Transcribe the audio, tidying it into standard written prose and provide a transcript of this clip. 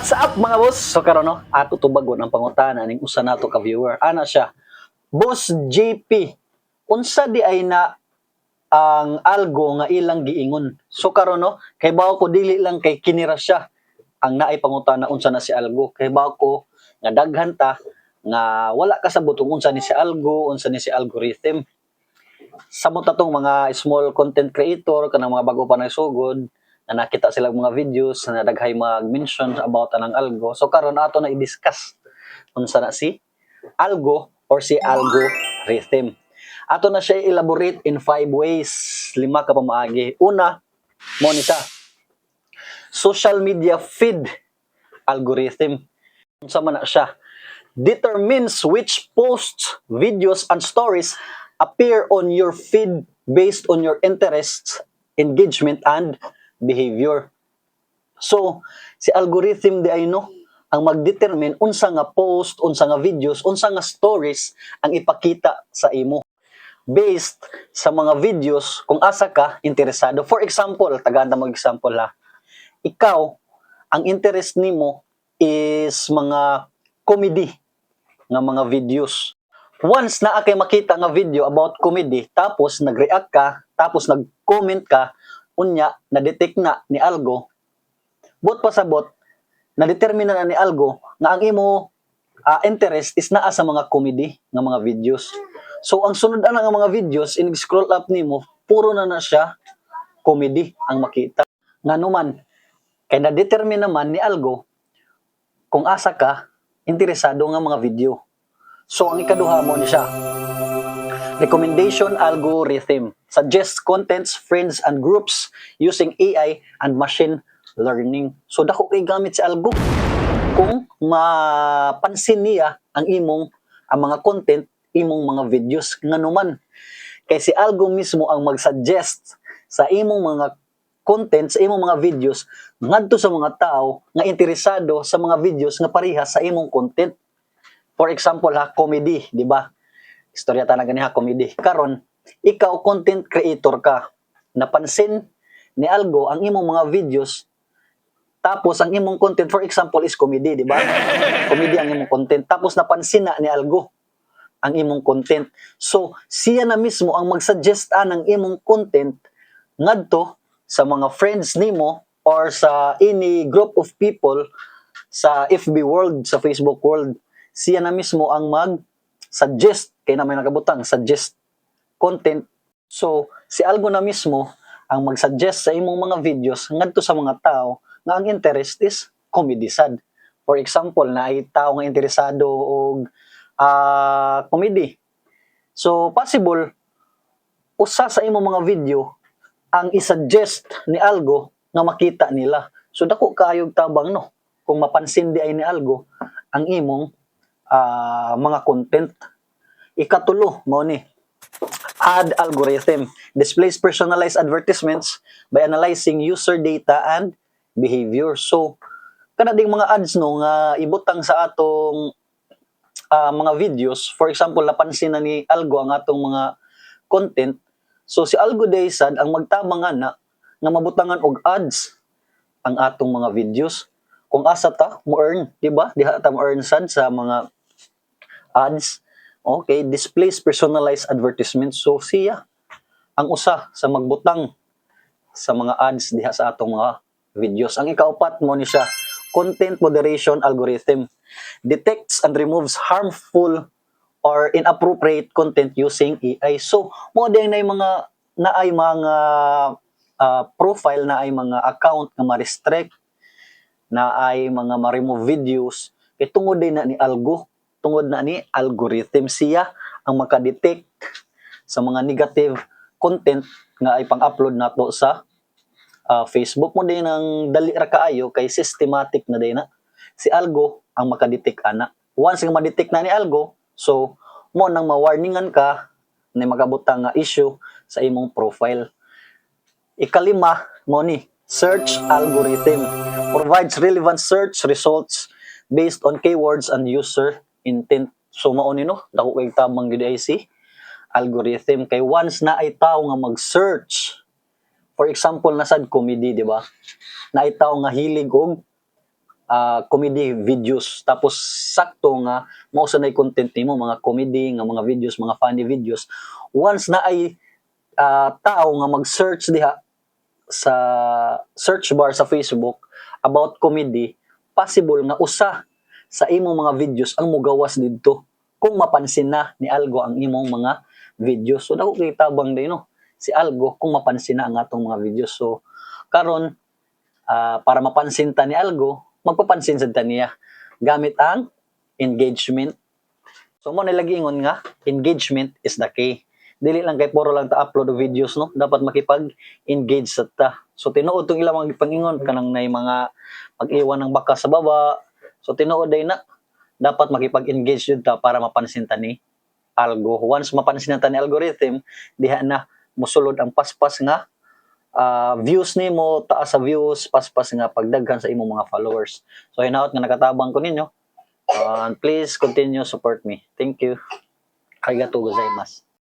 What's up mga boss? So karon no, ato tubagon ang pangutana ning usa nato ka viewer. Ana siya. Boss JP, unsa di ay na ang algo nga ilang giingon? So karon no, kay bawo ko dili lang kay kinira siya ang naay pangutana unsa na si algo. Kay bawo ko nga daghan ta nga wala kasabot kung unsa ni si algo, unsa ni si algorithm. Samot atong mga small content creator kanang mga bago pa nagsugod na nakita silang mga videos na daghay mag-mention about anang algo. So karon ato na i-discuss unsa na si algo or si algorithm. Ato na siya elaborate in 5 ways, 5 ka pamaagi. Una, mo ni siya. Social media feed algorithm. Unsa man na siya? Determines which posts, videos, and stories appear on your feed based on your interests, engagement, and behavior. So, si algorithm di ay no, ang magdetermine unsa nga post, unsa nga videos, unsa nga stories ang ipakita sa imo based sa mga videos kung asa ka interesado. For example, tagaanda mo example ha. Ikaw, ang interest nimo is mga comedy nga mga videos. Once na kay makita nga video about comedy, tapos nag-react ka, tapos nag-comment ka, unya na-detect na ni algo, bot pasabot, na-determine na ni algo nga ang imo interest is naa sa mga comedy nga mga videos. So ang sunod ana nga mga videos, in-scroll up nimo, puro na siya comedy ang makita. Nganuman, kay na-determine naman ni algo kung asa ka interesado nga mga video. So ang ikaduha mo ni siya. Recommendation algorithm suggests contents, friends, and groups using AI and machine learning. So dako kay gamit si algo kung mapansin niya ang mga content, imong mga videos nganuman. Kay si algo mismo ang mag-suggest sa imong mga content, sa imong mga videos ngadto sa mga tao nga interesado sa mga videos nga parehas sa imong content. For example ha, comedy, di ba? Istorya ta na ganiha comedy. Karon, ikaw content creator ka. Napansin ni algo ang imong mga videos, tapos ang imong content for example is comedy, di ba? Comedy ang imong content. Tapos napansin na ni algo ang imong content. So, siya na mismo ang mag-suggest ng imong content ngadto sa mga friends nimo or sa any group of people sa FB world, sa Facebook world. Siya na mismo ang mag-suggest, kaya na may nakabutang, suggest content. So, si algo na mismo ang mag-suggest sa imong mga videos ngadto sa mga tao nga ang interest is comedy sad. For example, na ay tao nga interesado og comedy. So, possible, usa sa imong mga video ang isuggest ni algo nga makita nila. So, dako kaayog tabang no, kung mapansin di ay ni algo ang imong mga content. Ikatulo, mo ni ad algorithm displays personalized advertisements by analyzing user data and behavior. So kana ding mga ads no nga ibutang sa atong mga videos, for example napansin na ni algo ang atong mga content, so si algo day sad ang magtabang na mabutangan og ads ang atong mga videos kung asa ta mo earn, di ba? Diha ta mo earn sad sa mga ads. Okay, displays personalized advertisements. So siya ang usa sa magbutang sa mga ads diha sa atong mga videos. Ang ikaupat mo ni siya, content moderation algorithm detects and removes harmful or inappropriate content using AI. So mo din na mga profile na ay mga account nga ma-restrict, na ay mga ma-remove videos kay tungod din na ni algo, tungod na ni algorithm, siya ang makadetect sa mga negative content nga ay pang-upload nato sa Facebook. Mo din ang dali ra kaayo kay systematic na din na si algo ang makadetect ana. Once nga ma-detect na ni algo, so mo nang ma-warningan ka na magabutang nga issue sa imong profile. Ikalima mo ni search algorithm provides relevant search results based on keywords and user intent. So mao ni no, dako kay tamang gid ay si algorithm kay once na ay tawo nga mag-search, for example nasad comedy, di ba? Na ay tawo nga hilig og comedy videos, tapos sakto nga mao sa nay content nimo, mga comedy nga mga videos, mga funny videos, once na ay tao nga mag-search diha sa search bar sa Facebook about comedy, possible nga usa sa imong mga videos ang mugawas didto kung mapansin na ni Algo ang imong mga videos. So dako kay tabang din no si Algo kung mapansin na ang atong mga videos. So karon para mapansin ta ni Algo, magpapansin sad ta niya gamit ang engagement. So mo nilagi ingon nga engagement is the key. Dili lang kay puro lang ta upload og videos no, dapat makipag-engage sa ta. So tinuod tong ilang mga pangingon kanang nay mga pag-iwan ng baka sa baba. So tinuod day na dapat makipag-engage jud ta para mapansin ta ni Algo. Once mapansin na ta ni algorithm, diha na mosulod ang paspas nga views nimo, taas sa views, paspas nga pagdaghan sa imong mga followers. So hinaot nga nakatabang ko ninyo. Please continue support me. Thank you. Arigatou gozaimasu.